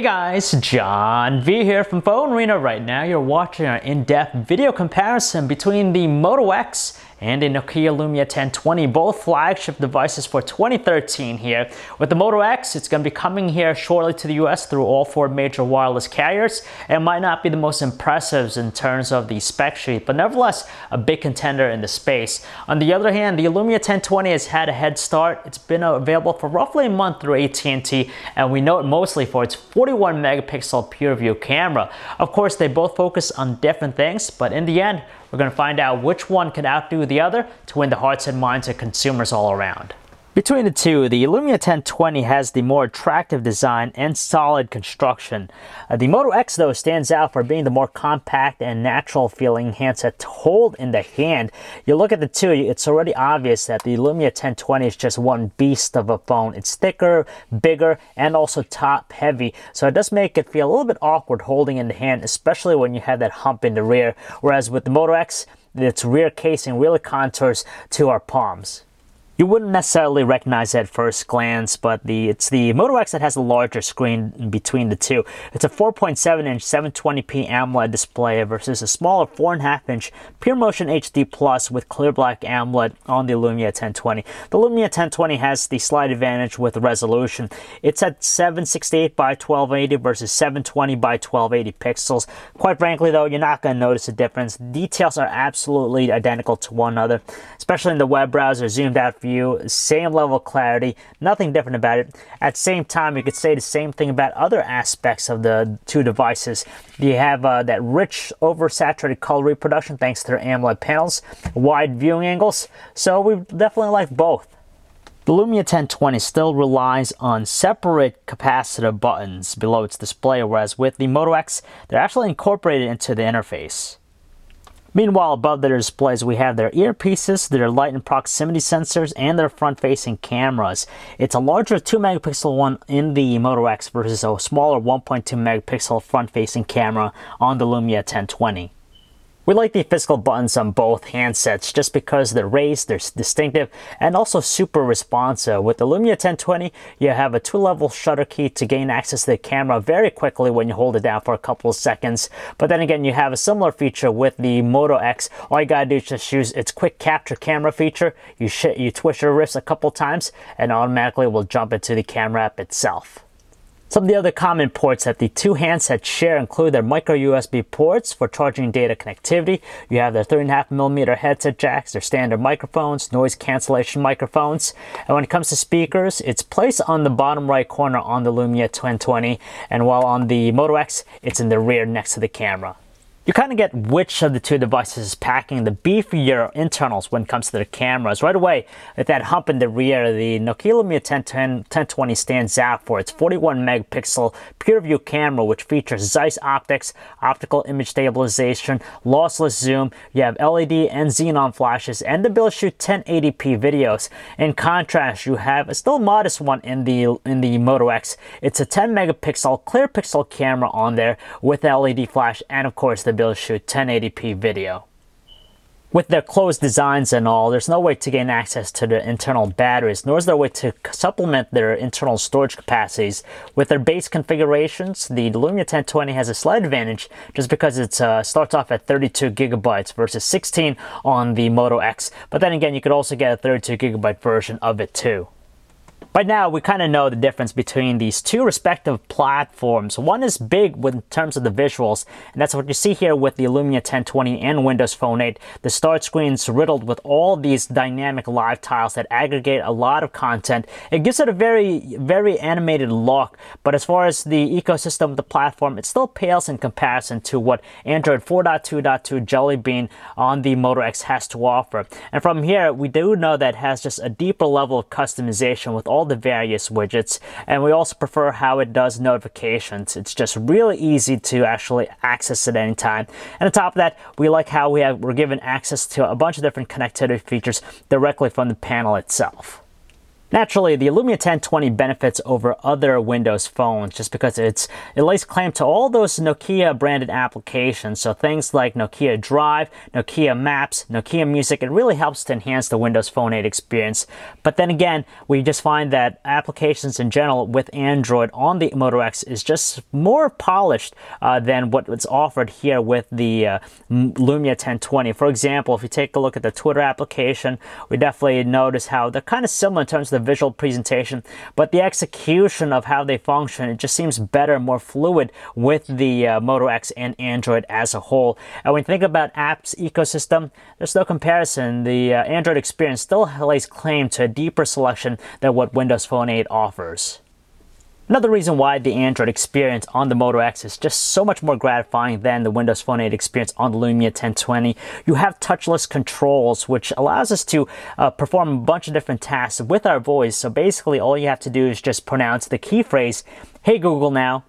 Hey guys, John V here from PhoneArena. Right now you're watching our in-depth video comparison between the Moto X and the Nokia Lumia 1020, both flagship devices for 2013 here. With the Moto X, it's going to be coming here shortly to the US through all 4 major wireless carriers. It might not be the most impressive in terms of the spec sheet, but nevertheless a big contender in the space. On the other hand, the Lumia 1020 has had a head start. It's been available for roughly a month through AT&T, and we know it mostly for its 41 megapixel PureView camera. Of course, they both focus on different things, but in the end, we're going to find out which one can outdo the other to win the hearts and minds of consumers all around. Between the two, the Lumia 1020 has the more attractive design and solid construction. The Moto X, though, stands out for being the more compact and natural feeling handset to hold in the hand. You look at the two, it's already obvious that the Lumia 1020 is just one beast of a phone. It's thicker, bigger, and also top heavy, so it does make it feel a little bit awkward holding in the hand, especially when you have that hump in the rear, whereas with the Moto X, its rear casing really contours to our palms. You wouldn't necessarily recognize it at first glance, but it's the Moto X that has a larger screen between the two. It's a 4.7-inch 720p AMOLED display versus a smaller 4.5-inch PureMotion HD Plus with clear black AMOLED on the Lumia 1020. The Lumia 1020 has the slight advantage with resolution. It's at 768 by 1280 versus 720 by 1280 pixels. Quite frankly, though, you're not going to notice a difference. Details are absolutely identical to one another, especially in the web browser, zoomed out view. Same level of clarity, nothing different about it. At the same time, you could say the same thing about other aspects of the two devices. You have that rich, oversaturated color reproduction thanks to their AMOLED panels, wide viewing angles, so we definitely like both. The Lumia 1020 still relies on separate capacitive buttons below its display, whereas with the Moto X, they're actually incorporated into the interface. Meanwhile, above their displays, we have their earpieces, their light and proximity sensors, and their front-facing cameras. It's a larger 2-megapixel one in the Moto X versus a smaller 1.2-megapixel front-facing camera on the Lumia 1020. We like the physical buttons on both handsets just because they're raised, they're distinctive, and also super responsive. With the Lumia 1020, you have a 2-level shutter key to gain access to the camera very quickly when you hold it down for a couple of seconds. But then again, you have a similar feature with the Moto X. All you gotta do is just use its quick capture camera feature. You twist your wrist a couple times, and automatically will jump into the camera app itself. Some of the other common ports that the two handsets share include their micro USB ports for charging data connectivity. You have their 3.5mm headset jacks, their standard microphones, noise cancellation microphones. And when it comes to speakers, it's placed on the bottom right corner on the Lumia 1020, and while on the Moto X, it's in the rear next to the camera. You kind of get which of the two devices is packing the beefier internals when it comes to their cameras. Right away, with that hump in the rear, the Nokia Lumia 1020 stands out for its 41 megapixel PureView camera, which features Zeiss optics, optical image stabilization, lossless zoom. You have LED and xenon flashes, and the ability to shoot 1080p videos. In contrast, you have a still modest one in the Moto X. It's a 10 megapixel clear pixel camera on there with LED flash, and of course the ability to shoot 1080p video. With their closed designs and all, there's no way to gain access to the internal batteries, nor is there a way to supplement their internal storage capacities. With their base configurations, the Lumia 1020 has a slight advantage just because it starts off at 32 gigabytes versus 16 on the Moto X. But then again, you could also get a 32 gigabyte version of it too. By now, we kind of know the difference between these two respective platforms. One is big in terms of the visuals, and that's what you see here with the Lumia 1020 and Windows Phone 8. The start screen's riddled with all these dynamic live tiles that aggregate a lot of content. It gives it a very animated look, but as far as the ecosystem of the platform, it still pales in comparison to what Android 4.2.2 Jelly Bean on the Moto X has to offer. And from here, we do know that it has just a deeper level of customization with all the various widgets, and we also prefer how it does notifications. It's just really easy to actually access at any time. And on top of that, we like how we're given access to a bunch of different connectivity features directly from the panel itself. Naturally, the Lumia 1020 benefits over other Windows phones just because it lays claim to all those Nokia branded applications. So things like Nokia Drive, Nokia Maps, Nokia Music, it really helps to enhance the Windows Phone 8 experience. But then again, we just find that applications in general with Android on the Moto X is just more polished than what was offered here with the Lumia 1020. For example, if you take a look at the Twitter application, we definitely notice how they're kind of similar in terms of the visual presentation, but the execution of how they function, it just seems better, more fluid with the Moto X and Android as a whole. And when you think about apps ecosystem, there's no comparison. The Android experience still lays claim to a deeper selection than what Windows Phone 8 offers. Another reason why the Android experience on the Moto X is just so much more gratifying than the Windows Phone 8 experience on the Lumia 1020. You have touchless controls, which allows us to perform a bunch of different tasks with our voice. So basically, all you have to do is just pronounce the key phrase, "Hey Google now."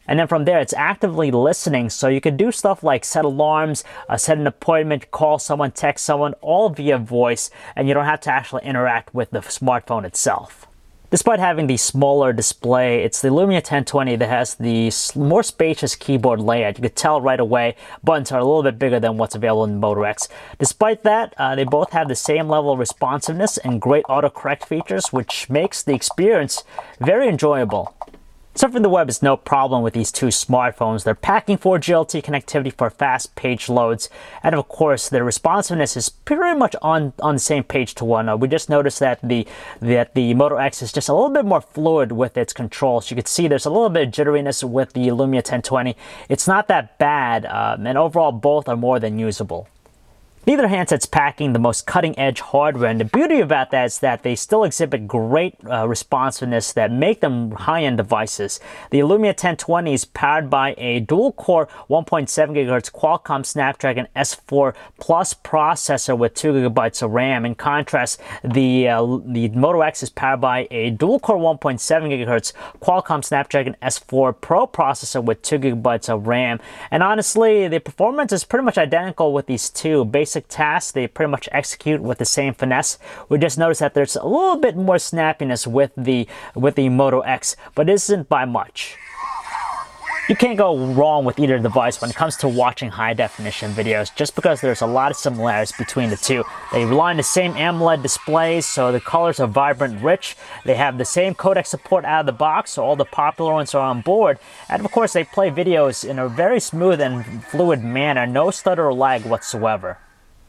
And then from there, it's actively listening. So you could do stuff like set alarms, set an appointment, call someone, text someone, all via voice. And you don't have to actually interact with the smartphone itself. Despite having the smaller display, it's the Lumia 1020 that has the more spacious keyboard layout. You could tell right away buttons are a little bit bigger than what's available in the Moto X. Despite that, they both have the same level of responsiveness and great autocorrect features, which makes the experience very enjoyable. Surfing the web is no problem with these two smartphones. They're packing 4G LTE connectivity for fast page loads. And of course, their responsiveness is pretty much on the same page to one. We just noticed that the Moto X is just a little bit more fluid with its controls. You can see there's a little bit of jitteriness with the Lumia 1020. It's not that bad, and overall both are more than usable. Neither handset's packing the most cutting-edge hardware, and the beauty about that is that they still exhibit great responsiveness that make them high-end devices. The Lumia 1020 is powered by a dual-core 1.7 GHz Qualcomm Snapdragon S4 Plus processor with 2 GB of RAM. In contrast, the Moto X is powered by a dual-core 1.7 GHz Qualcomm Snapdragon S4 Pro processor with 2 GB of RAM. And honestly, the performance is pretty much identical with these two. Basic tasks they pretty much execute with the same finesse. We just noticed that there's a little bit more snappiness with the Moto X, but it isn't by much. You can't go wrong with either device when it comes to watching high-definition videos, just because there's a lot of similarities between the two. They rely on the same AMOLED displays, so the colors are vibrant and rich. They have the same codec support out of the box, so all the popular ones are on board. And of course, they play videos in a very smooth and fluid manner, no stutter or lag whatsoever.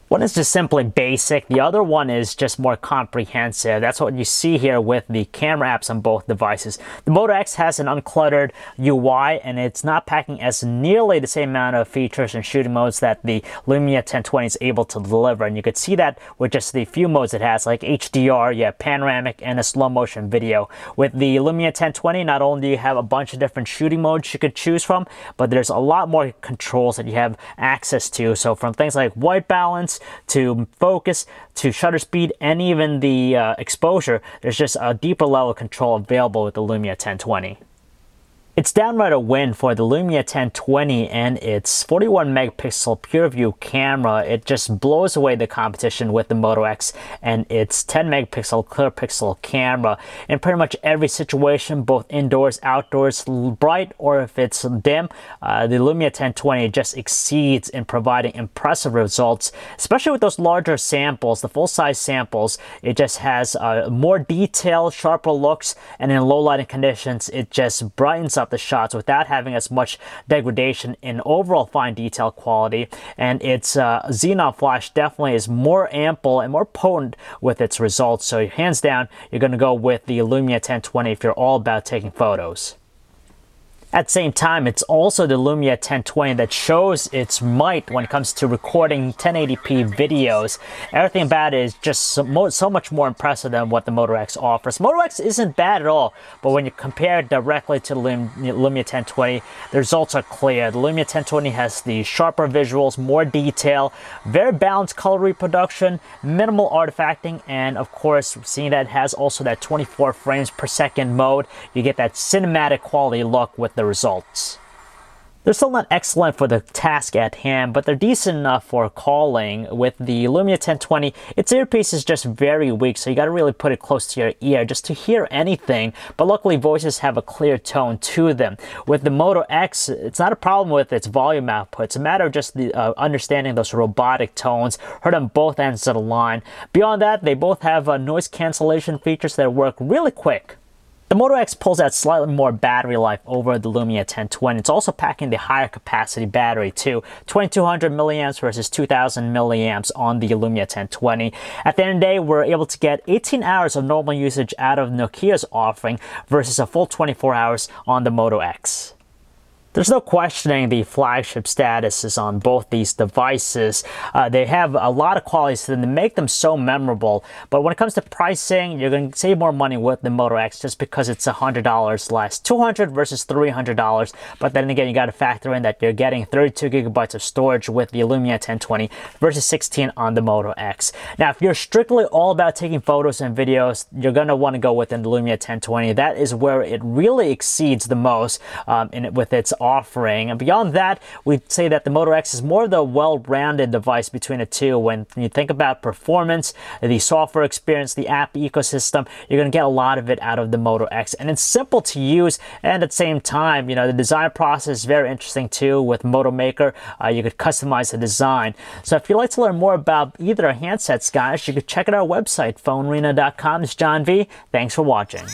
One is just simply basic, the other one is just more comprehensive. That's what you see here with the camera apps on both devices. The Moto X has an uncluttered UI, and it's not packing as nearly the same amount of features and shooting modes that the Lumia 1020 is able to deliver. And you could see that with just the few modes it has, like HDR, you have panoramic, and a slow motion video. With the Lumia 1020, not only do you have a bunch of different shooting modes you could choose from, but there's a lot more controls that you have access to. So from things like white balance, to focus, to shutter speed, and even the exposure, there's just a deeper level of control available with the Lumia 1020. It's downright a win for the Lumia 1020 and its 41 megapixel PureView camera. It just blows away the competition with the Moto X and its 10 megapixel clear pixel camera. In pretty much every situation, both indoors, outdoors, bright, or if it's dim, the Lumia 1020 just exceeds in providing impressive results, especially with those larger samples, the full-size samples. It just has more detail, sharper looks, and in low lighting conditions, it just brightens up the shots without having as much degradation in overall fine detail quality. And its xenon flash definitely is more ample and more potent with its results. So hands down, you're going to go with the Lumia 1020 if you're all about taking photos. At the same time, it's also the Lumia 1020 that shows its might when it comes to recording 1080p videos. Everything about it is just so much more impressive than what the Moto X offers. Moto X isn't bad at all, but when you compare it directly to the Lumia 1020, the results are clear. The Lumia 1020 has the sharper visuals, more detail, very balanced color reproduction, minimal artifacting, and of course, seeing that it has also that 24 frames per second mode, you get that cinematic quality look with the results. They're still not excellent for the task at hand, but they're decent enough for calling. With the Lumia 1020, its earpiece is just very weak, so you gotta really put it close to your ear just to hear anything, but luckily voices have a clear tone to them. With the Moto X, it's not a problem with its volume output, it's a matter of just the understanding those robotic tones, heard on both ends of the line. Beyond that, they both have noise cancellation features that work really quick. The Moto X pulls out slightly more battery life over the Lumia 1020. It's also packing the higher capacity battery too, 2200 milliamps versus 2000 milliamps on the Lumia 1020. At the end of the day, we're able to get 18 hours of normal usage out of Nokia's offering versus a full 24 hours on the Moto X. There's no questioning the flagship statuses on both these devices. They have a lot of qualities to them that make them so memorable. But when it comes to pricing, you're going to save more money with the Moto X just because it's $100 less. $200 versus $300. But then again, you got to factor in that you're getting 32 gigabytes of storage with the Lumia 1020 versus 16 on the Moto X. Now, if you're strictly all about taking photos and videos, you're going to want to go with the Lumia 1020. That is where it really exceeds the most with its offering. And beyond that, we'd say that the Moto X is more of the well-rounded device between the two. When you think about performance, the software experience, the app ecosystem, you're going to get a lot of it out of the Moto X. And it's simple to use, and at the same time, the design process is very interesting too. With Moto Maker, you could customize the design. So if you'd like to learn more about either handsets, guys, you could check out our website, PhoneArena.com. This is John V. Thanks for watching.